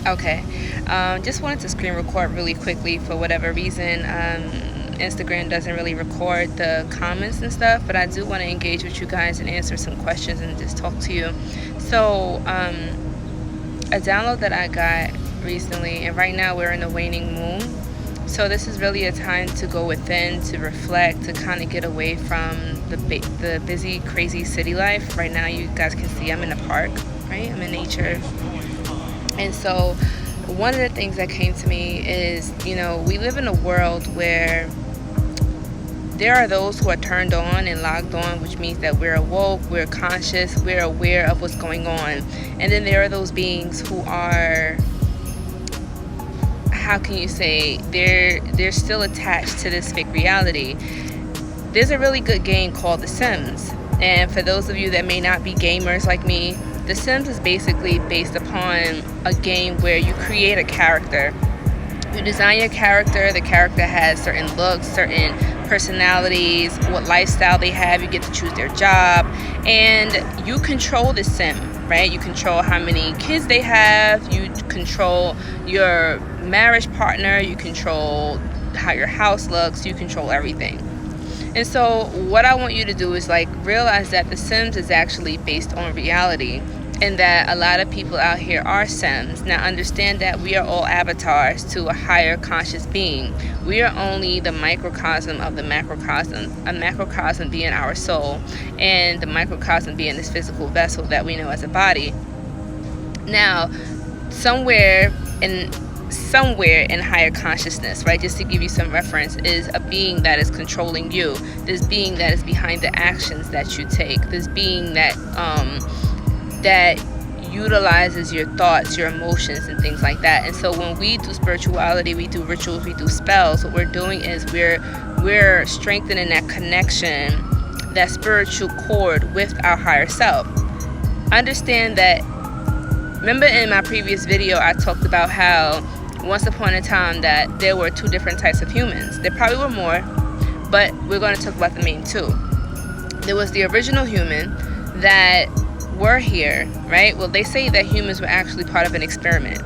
Okay. Just wanted to screen record really quickly for whatever reason. Instagram doesn't really record the comments and stuff, but I do want to engage with you guys and answer some questions and just talk to you. So, a download that I got recently, and right now we're in the waning moon. So this is really a time to go within, to reflect, to kind of get away from the busy, crazy city life. Right now, you guys can see I'm in a park, right? I'm in nature. And so one of the things that came to me is, we live in a world where there are those who are turned on and logged on, which means that we're awoke, we're conscious, we're aware of what's going on. And then there are those beings who are, how can you say, they're still attached to this fake reality. There's a really good game called The Sims. And for those of you that may not be gamers like me, The Sims is basically based upon a game where you create a character. You design your character. The character has certain looks, certain personalities, what lifestyle they have. You get to choose their job, and you control the sim, right? You control how many kids they have. You control your marriage partner. You control how your house looks. You control everything. And so what I want you to do is realize that The Sims is actually based on reality, and that a lot of people out here are Sims. Now understand that we are all avatars to a higher conscious being. We are only the microcosm of the macrocosm, a macrocosm being our soul, and the microcosm being this physical vessel that we know as a body. Now, somewhere in higher consciousness, right, just to give you some reference, is a being that is controlling you, this being that is behind the actions that you take, this being that utilizes your thoughts, your emotions, and things like that. And so when we do spirituality, we do rituals, we do spells, what we're doing is we're strengthening that connection, that spiritual cord with our higher self. Understand that, remember in my previous video I talked about how once upon a time that there were two different types of humans. There probably were more, but we're going to talk about the main two. There was the original human that were here, right? Well, they say that humans were actually part of an experiment,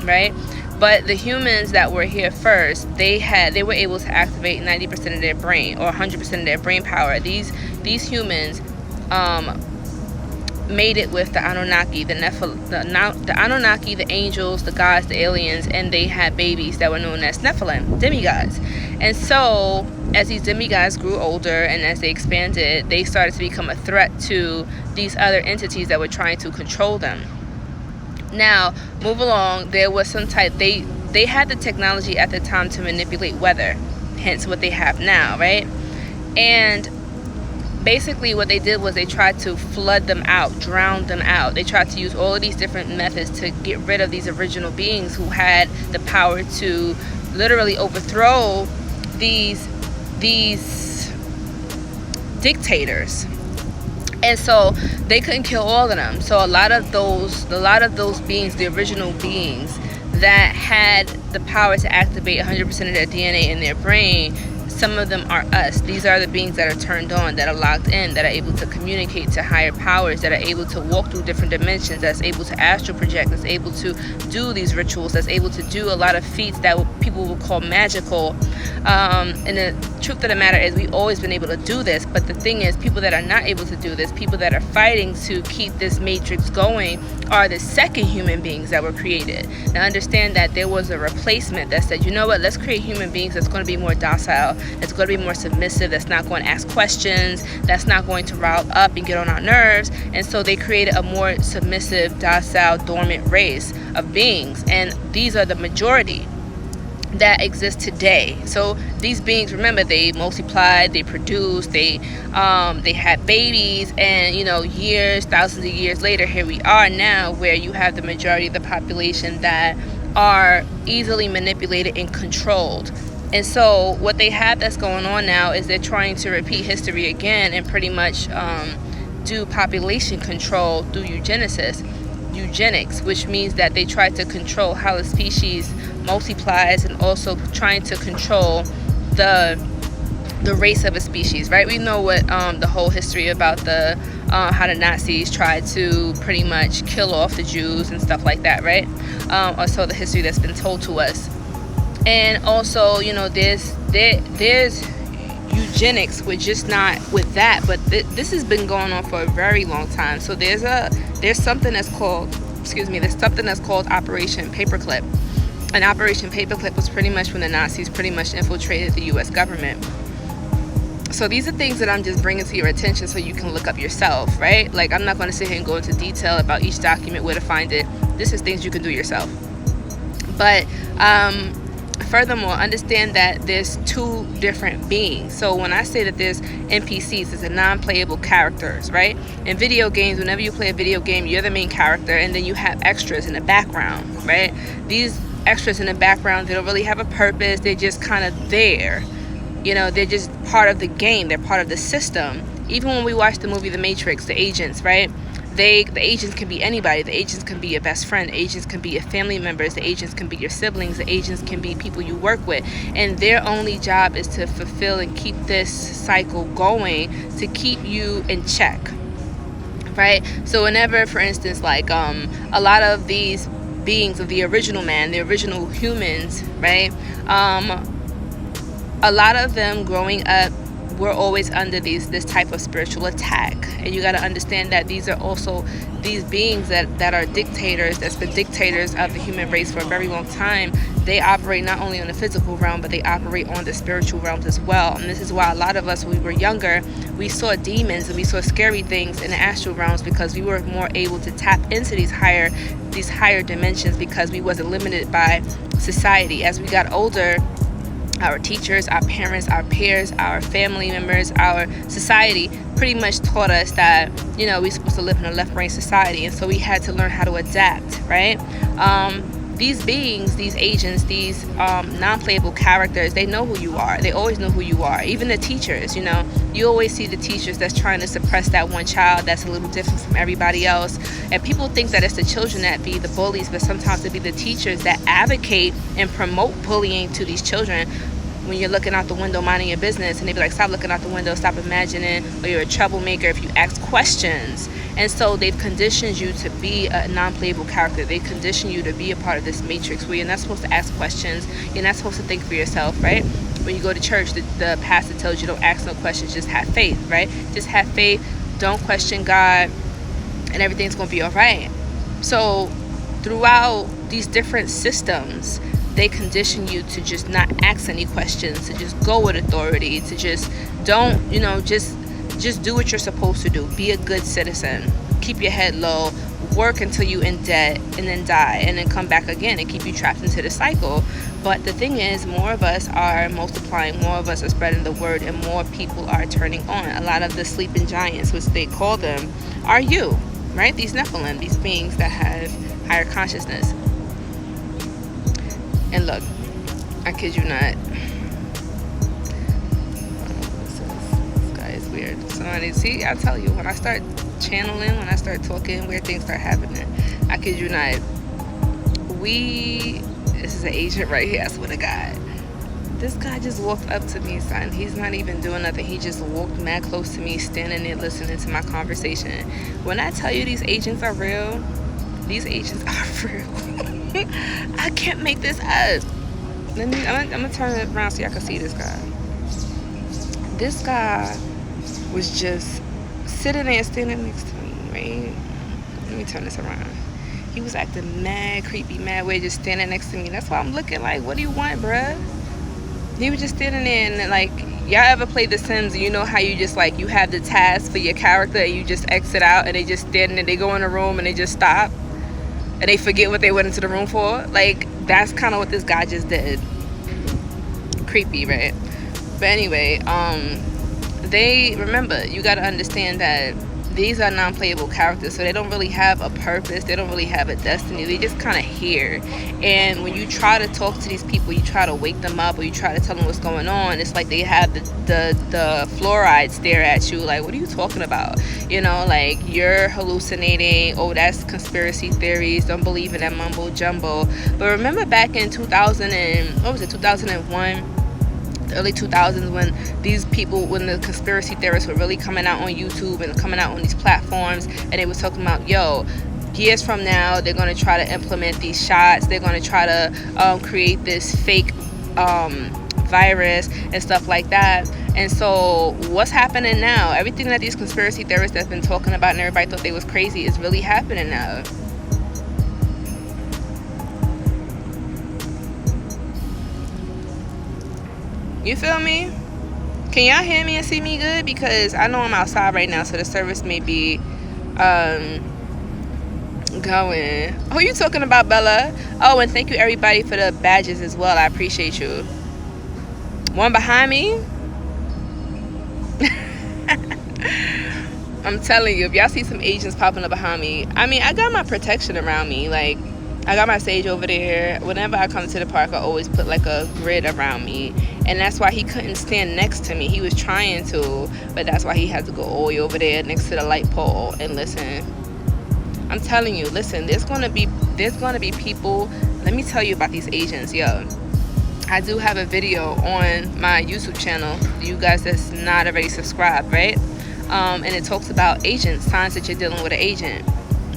right? But the humans that were here first, they were able to activate 90% of their brain, or 100% of their brain power. These humans made it with the Anunnaki, the Anunnaki, the angels, the gods, the aliens, and they had babies that were known as Nephilim, demigods. And so as these demigods grew older and as they expanded, they started to become a threat to these other entities that were trying to control them. Now, move along, there was some type, they had the technology at the time to manipulate weather, hence what they have now, right? And basically what they did was they tried to flood them out, drown them out. They tried to use all of these different methods to get rid of these original beings who had the power to literally overthrow these dictators. And so they couldn't kill all of them. So a lot of those beings, the original beings that had the power to activate 100% of their DNA in their brain, some of them are us. These are the beings that are turned on, that are locked in, that are able to communicate to higher powers, that are able to walk through different dimensions, that's able to astral project, that's able to do these rituals, that's able to do a lot of feats that people will call magical. And the truth of the matter is we've always been able to do this, but the thing is, people that are not able to do this, people that are fighting to keep this matrix going, are the second human beings that were created. Now understand that there was a replacement that said, you know what, let's create human beings that's going to be more docile, that's going to be more submissive, that's not going to ask questions, that's not going to rile up and get on our nerves. And so they created a more submissive, docile, dormant race of beings, and these are the majority that exist today. So these beings, remember, they multiplied, they produced, they had babies, and years, thousands of years later, here we are now, where you have the majority of the population that are easily manipulated and controlled. And so what they have that's going on now is they're trying to repeat history again and pretty much do population control through eugenics, which means that they try to control how the species multiplies, and also trying to control the race of a species, right? We know what the whole history about the how the Nazis tried to pretty much kill off the Jews and stuff like that, right? Or so the history that's been told to us. And also, you know, there's eugenics, with just not with that, but this has been going on for a very long time. So there's something that's called Operation Paperclip. And Operation Paperclip was pretty much when the Nazis pretty much infiltrated the U.S. government. So these are things that I'm just bringing to your attention so you can look up yourself, right? Like, I'm not going to sit here and go into detail about each document, where to find it. This is things you can do yourself. But furthermore, understand that there's two different beings. So when I say that there's NPCs, it's a non-playable characters, right? In video games, whenever you play a video game, you're the main character, and then you have extras in the background, right? These extras in the background, they don't really have a purpose. They're just kind of there. You know, they're just part of the game. They're part of the system. Even when we watch the movie The Matrix, the agents, right? The agents can be anybody. The agents can be your best friend. The agents can be your family members. The agents can be your siblings. The agents can be people you work with. And their only job is to fulfill and keep this cycle going, to keep you in check, right? So whenever, for instance, like a lot of these beings of the original man, the original humans, right? A lot of them growing up were always under this type of spiritual attack. And you got to understand that these are also these beings that are dictators, that's been dictators of the human race for a very long time. They operate not only on the physical realm, but they operate on the spiritual realms as well. And this is why a lot of us, when we were younger, we saw demons and we saw scary things in the astral realms, because we were more able to tap into these higher dimensions, because we wasn't limited by society. As we got older, our teachers, our parents, our peers, our family members, our society pretty much taught us that, you know, we're supposed to live in a left-brain society. And so we had to learn how to adapt, right? These beings, these agents, these non-playable characters, they know who you are. They always know who you are. Even the teachers, you know, you always see the teachers that's trying to suppress that one child that's a little different from everybody else. And people think that it's the children that be the bullies, but sometimes it be the teachers that advocate and promote bullying to these children. When you're looking out the window minding your business, and they be like, stop looking out the window, stop imagining, or you're a troublemaker if you ask questions. And so they've conditioned you to be a non-playable character. They condition you to be a part of this matrix where you're not supposed to ask questions. You're not supposed to think for yourself, right? When you go to church, the pastor tells you don't ask no questions, just have faith, right? Just have faith, don't question God, and everything's going to be all right. So throughout these different systems, they condition you to just not ask any questions, to just go with authority, to just don't, you know, just do what you're supposed to do. Be a good citizen. Keep your head low. Work until you in debt, and then die, and then come back again and keep you trapped into the cycle. But the thing is, more of us are multiplying, more of us are spreading the word, and more people are turning on. A lot of the sleeping giants, which they call them, are you, right? These Nephilim, these beings that have higher consciousness. And look, I kid you not. This guy is weird. Somebody, see, I tell you, when I start channeling, when I start talking, weird things start happening. I kid you not. This is an agent right here, I swear to God. This guy just walked up to me, son. He's not even doing nothing. He just walked mad close to me, standing there listening to my conversation. When I tell you these agents are real, these agents are real. I can't make this up. I'm gonna turn it around so y'all can see this guy. This guy was just sitting there, standing next to me, right? Let me turn this around. He was acting mad, creepy, mad weird, just standing next to me. That's why I'm looking like, what do you want, bruh? He was just standing there, and like, y'all ever play The Sims, and you know how you just like, you have the task for your character, and you just exit out, and they just stand there, they go in a room, and they just stop, and they forget what they went into the room for? Like, that's kind of what this guy just did. Creepy, right? But anyway, remember, you got to understand that these are non-playable characters, so they don't really have a purpose, they don't really have a destiny, they just kind of here. And when you try to talk to these people, you try to wake them up, or you try to tell them what's going on, it's like they have the fluoride stare at you, like, what are you talking about? You know, like, you're hallucinating, oh, that's conspiracy theories, don't believe in that mumbo jumbo. But remember back in 2001, the early 2000s, when these people, when the conspiracy theorists were really coming out on YouTube and coming out on these platforms, and they was talking about, yo, years from now they're going to try to implement these shots, they're going to try to create this fake virus and stuff like that. And so what's happening now? Everything that these conspiracy theorists have been talking about and everybody thought they was crazy is really happening now. You feel me? Can y'all hear me and see me good? Because I know I'm outside right now, so the service may be going. Oh, you talking about, Bella? Oh, and thank you everybody for the badges as well. I appreciate you. One behind me. I'm telling you, if y'all see some agents popping up behind me, I mean, I got my protection around me. Like, I got my sage over there. Whenever I come to the park, I always put like a grid around me. And that's why he couldn't stand next to me. He was trying to, but that's why he had to go all the way over there next to the light pole and listen. I'm telling you, listen, there's gonna be people. Let me tell you about these agents, yo. I do have a video on my YouTube channel, you guys that's not already subscribed, right? And it talks about agents, signs that you're dealing with an agent.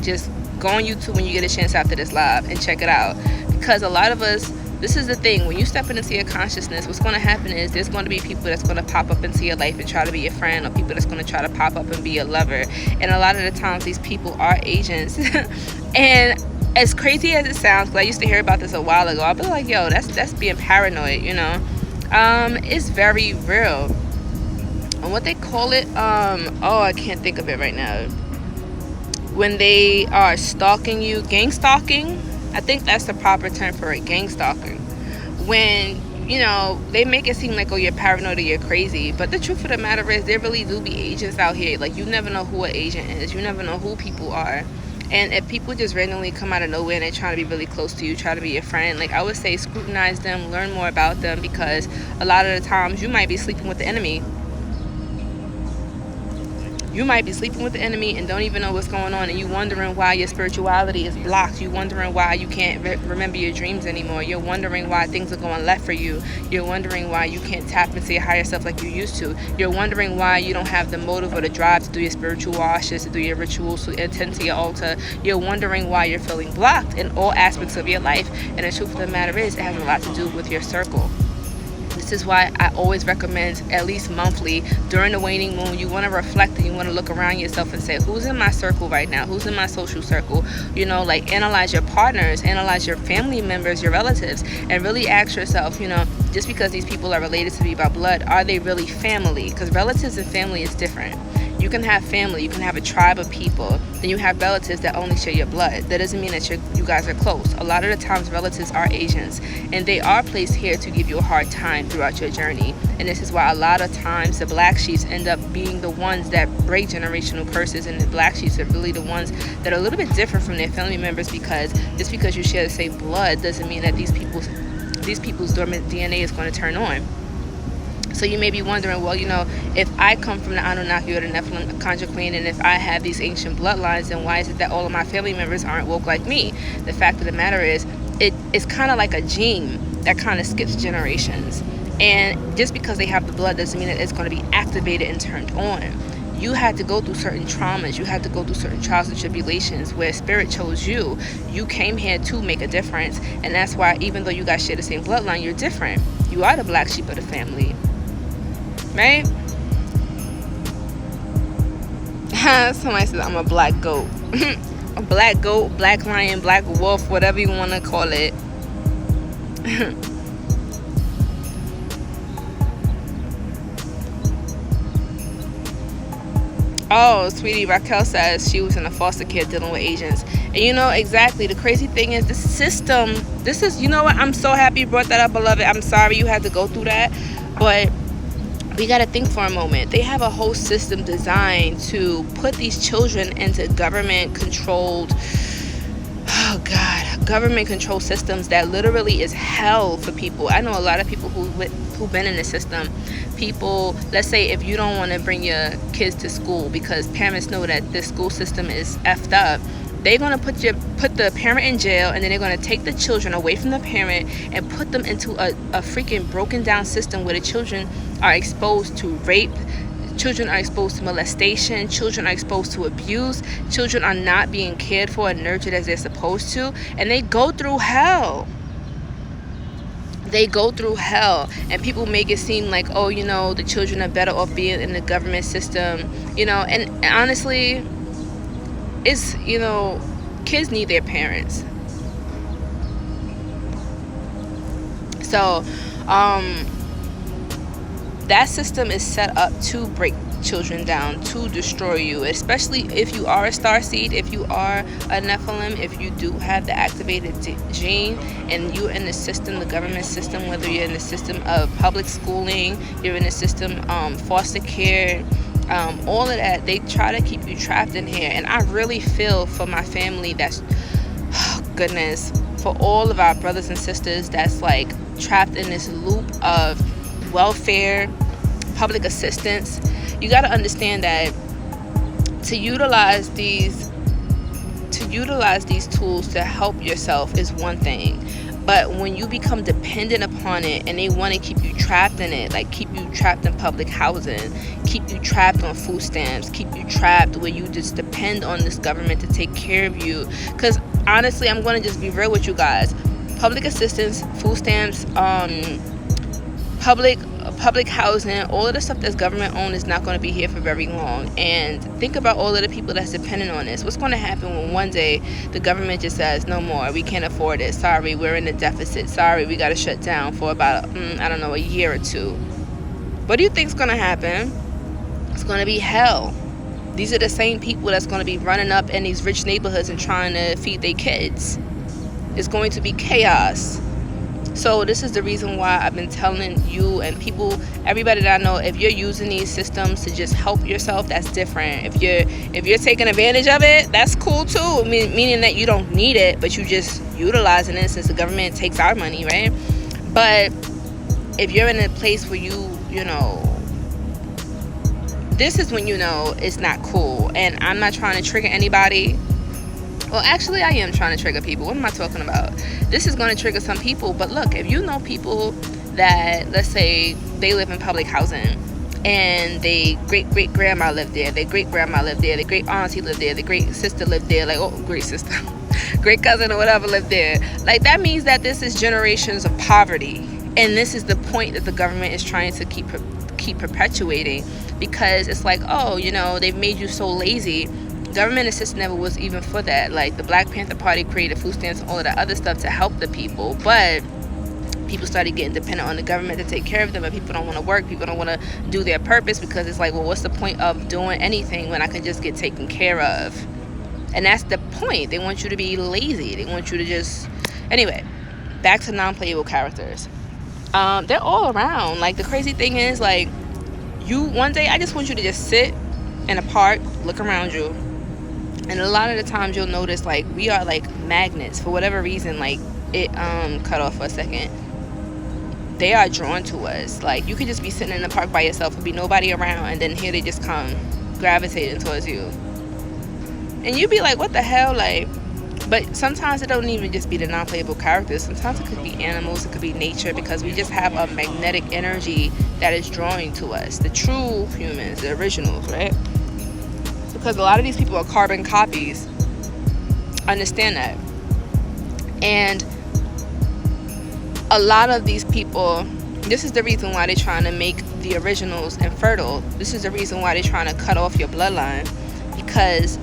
Just go on YouTube when you get a chance after this live and check it out. Because a lot of us, this is the thing, when you step into your consciousness, what's going to happen is there's going to be people that's going to pop up into your life and try to be your friend, or people that's going to try to pop up and be your lover. And a lot of the times these people are agents. And as crazy as it sounds, because I used to hear about this a while ago, I'll be like, yo, that's being paranoid, you know. It's very real. And what they call it, oh, I can't think of it right now. When they are stalking you, gang stalking, I think that's the proper term for it, gang stalking. When, you know, they make it seem like, oh, you're paranoid or you're crazy. But the truth of the matter is, there really do be agents out here. Like, you never know who an agent is. You never know who people are. And if people just randomly come out of nowhere and they're trying to be really close to you, try to be your friend, like, I would say scrutinize them, learn more about them, because a lot of the times you might be sleeping with the enemy. You might be sleeping with the enemy and don't even know what's going on, and you wondering why your spirituality is blocked. You wondering why you can't remember your dreams anymore. You're wondering why things are going left for you. You're wondering why you can't tap into your higher self like you used to. You're wondering why you don't have the motive or the drive to do your spiritual washes, to do your rituals, to attend to your altar. You're wondering why you're feeling blocked in all aspects of your life. And the truth of the matter is, it has a lot to do with your circle. This is why I always recommend at least monthly during the waning moon. You want to reflect and you want to look around yourself and say, who's in my circle right now? Who's in my social circle? You know, like, analyze your partners, analyze your family members, your relatives, and really ask yourself, you know, just because these people are related to me by blood, are they really family? Because relatives and family is different. You can have family, you can have a tribe of people, then you have relatives that only share your blood. That doesn't mean that you guys are close. A lot of the times relatives are agents, and they are placed here to give you a hard time throughout your journey. And this is why a lot of times the black sheeps end up being the ones that break generational curses, and the black sheeps are really the ones that are a little bit different from their family members, because just because you share the same blood doesn't mean that these people's dormant DNA is going to turn on. So you may be wondering, well, you know, if I come from the Anunnaki or the Nephilim Conjure Queen, and if I have these ancient bloodlines, then why is it that all of my family members aren't woke like me? The fact of the matter is, it's kind of like a gene that kind of skips generations. And just because they have the blood doesn't mean that it's going to be activated and turned on. You had to go through certain traumas. You had to go through certain trials and tribulations where spirit chose you. You came here to make a difference. And that's why, even though you guys share the same bloodline, you're different. You are the black sheep of the family. Right? Somebody says I'm a black goat. A black goat, black lion, black wolf, whatever you want to call it. Oh, sweetie, Raquel says she was in a foster care dealing with agents. And you know, exactly, the crazy thing is the system, this is, you know what, I'm so happy you brought that up, beloved. I'm sorry you had to go through that, but we got to think for a moment. They have a whole system designed to put these children into government-controlled, oh God, government-controlled systems that literally is hell for people. I know a lot of people who've been in the system. People, let's say if you don't want to bring your kids to school because parents know that this school system is effed up, They're gonna put the parent in jail, and then they're gonna take the children away from the parent and put them into a freaking broken down system where the children are exposed to rape, children are exposed to molestation, children are exposed to abuse, children are not being cared for and nurtured as they're supposed to, and they go through hell. They go through hell, and people make it seem like, oh, you know, the children are better off being in the government system, you know, and honestly, it's, you know, kids need their parents. So that system is set up to break children down, to destroy you, especially if you are a starseed, if you are a Nephilim, if you do have the activated gene and you're in the system, the government system, whether you're in the system of public schooling, you're in the system foster care, all of that, they try to keep you trapped in here. And I really feel for my family that's, oh goodness, for all of our brothers and sisters that's like trapped in this loop of welfare, public assistance. You got to understand that to utilize these tools to help yourself is one thing, but when you become dependent upon it and they want to keep you trapped in it, like keep you trapped in public housing, keep you trapped on food stamps, keep you trapped where you just depend on this government to take care of you. Because honestly, I'm going to just be real with you guys, public assistance, food stamps, public housing, all of the stuff that's government owned is not going to be here for very long. And think about all of the people that's dependent on this. What's going to happen when one day the government just says, no more, we can't afford it, sorry, we're in a deficit, sorry, we got to shut down for about I don't know, a year or two? What do you think's going to happen? It's going to be hell. These are the same people that's going to be running up in these rich neighborhoods and trying to feed their kids. It's going to be chaos. So this is the reason why I've been telling you and people, everybody that I know, if you're using these systems to just help yourself, that's different. If you're taking advantage of it, that's cool too. Meaning that you don't need it, but you just utilizing it since the government takes our money, right? But if you're in a place where you know, this is when you know it's not cool. And I'm not trying to trigger anybody. Well, actually, I am trying to trigger people. What am I talking about? This is going to trigger some people. But look, if you know people that, let's say, they live in public housing and they great-great-grandma lived there, their great-grandma lived there, their great-auntie lived there, their great-sister lived there, like, oh, great-sister, great-cousin or whatever lived there. Like, that means that this is generations of poverty. And this is the point that the government is trying to keep perpetuating, because it's like, oh, you know, they've made you so lazy. Government assistance never was even for that. Like, the Black Panther Party created food stamps and all of that other stuff to help the people, but people started getting dependent on the government to take care of them, and people don't want to work, people don't want to do their purpose, because it's like, well, what's the point of doing anything when I can just get taken care of? And that's the point. They want you to be lazy. They want you to just... Anyway, back to non-playable characters. They're all around. Like, the crazy thing is, like, one day I just want you to just sit in a park, look around you. And a lot of the times you'll notice, like, we are like magnets. For whatever reason, like, it cut off for a second. They are drawn to us. Like, you could just be sitting in the park by yourself and be nobody around, and then here they just come gravitating towards you. And you'd be like, what the hell? Like, but sometimes it don't even just be the non-playable characters. Sometimes it could be animals, it could be nature, because we just have a magnetic energy that is drawing to us. The true humans, the originals, right? Because a lot of these people are carbon copies. Understand that. And a lot of these people, this is the reason why they're trying to make the originals infertile. This is the reason why they're trying to cut off your bloodline, because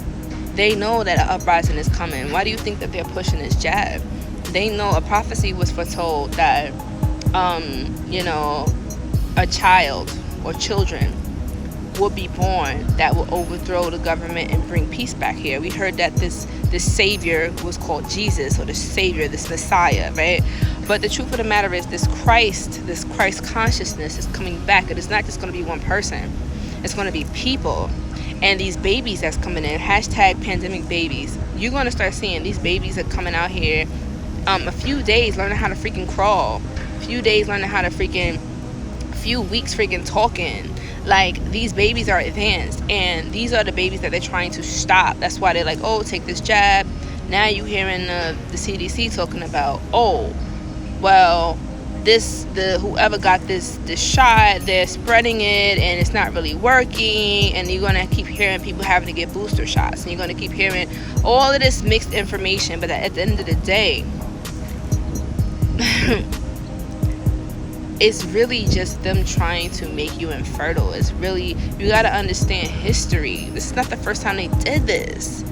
they know that an uprising is coming. Why do you think that they're pushing this jab? They know a prophecy was foretold that you know, a child or children will be born that will overthrow the government and bring peace back here. We heard that this savior was called Jesus, or the savior, this Messiah, right? But the truth of the matter is, this Christ consciousness is coming back. It is not just going to be one person. It's going to be people. And these babies that's coming in, hashtag pandemic babies, you're going to start seeing these babies are coming out here, a few days learning how to freaking crawl, few days learning how to freaking, few weeks freaking talking, Like, these babies are advanced, and these are the babies that they're trying to stop. That's why they're like, oh, take this jab. Now you hearing the CDC talking about, oh, well, whoever got this shot, they're spreading it and it's not really working, and you're gonna keep hearing people having to get booster shots, and you're gonna keep hearing all of this mixed information. But at the end of the day, it's really just them trying to make you infertile. It's really, you got to understand history. This is not the first time they did this.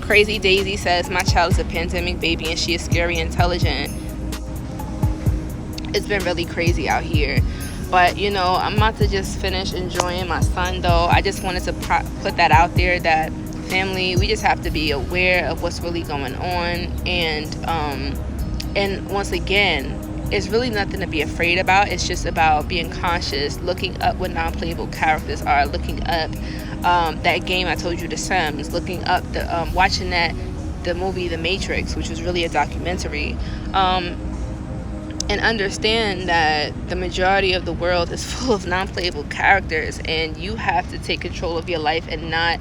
Crazy Daisy says, my child is a pandemic baby and she is scary intelligent. It's been really crazy out here. But, you know, I'm about to just finish enjoying my son, though. I just wanted to put that out there, that family, we just have to be aware of what's really going on. And once again, it's really nothing to be afraid about. It's just about being conscious, looking up what non-playable characters are, looking up that game I told you, The Sims, looking up watching the movie The Matrix, which was really a documentary. And understand that the majority of the world is full of non-playable characters, and you have to take control of your life and not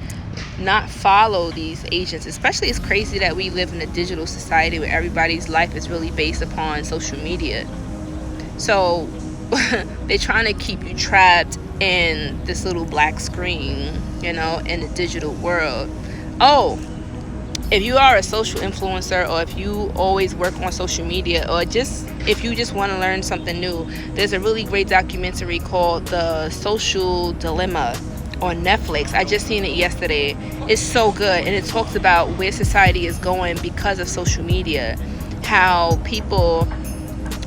follow these agents. Especially, it's crazy that we live in a digital society where everybody's life is really based upon social media. So they're trying to keep you trapped in this little black screen, you know, in the digital world. Oh, if you are a social influencer, or if you always work on social media, or just if you just want to learn something new, there's a really great documentary called The Social Dilemma on Netflix. I just seen it yesterday. It's so good, and it talks about where society is going because of social media, how people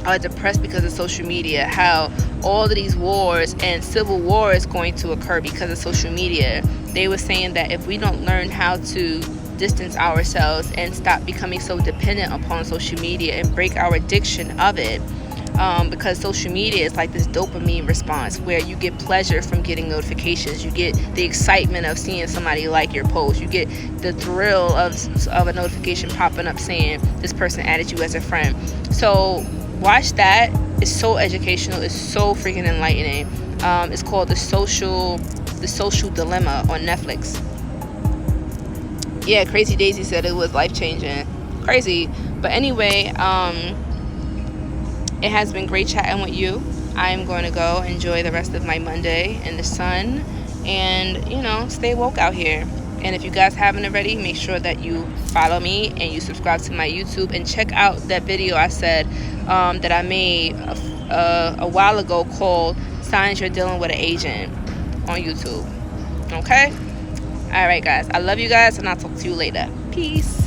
are depressed because of social media, how all of these wars and civil war is going to occur because of social media. They were saying that if we don't learn how to distance ourselves and stop becoming so dependent upon social media and break our addiction of it, because social media is like this dopamine response where you get pleasure from getting notifications, you get the excitement of seeing somebody like your post, you get the thrill of a notification popping up saying this person added you as a friend. So watch that. It's so educational. It's so freaking enlightening. It's called The Social Dilemma on Netflix. Yeah, Crazy Daisy said it was life-changing. Crazy. But anyway, it has been great chatting with you. I'm going to go enjoy the rest of my Monday in the sun and, you know, stay woke out here. And if you guys haven't already, make sure that you follow me and you subscribe to my YouTube, and check out that video I said that I made a while ago called Signs You're Dealing with an Agent on YouTube. Okay? All right, guys. I love you guys, and I'll talk to you later. Peace.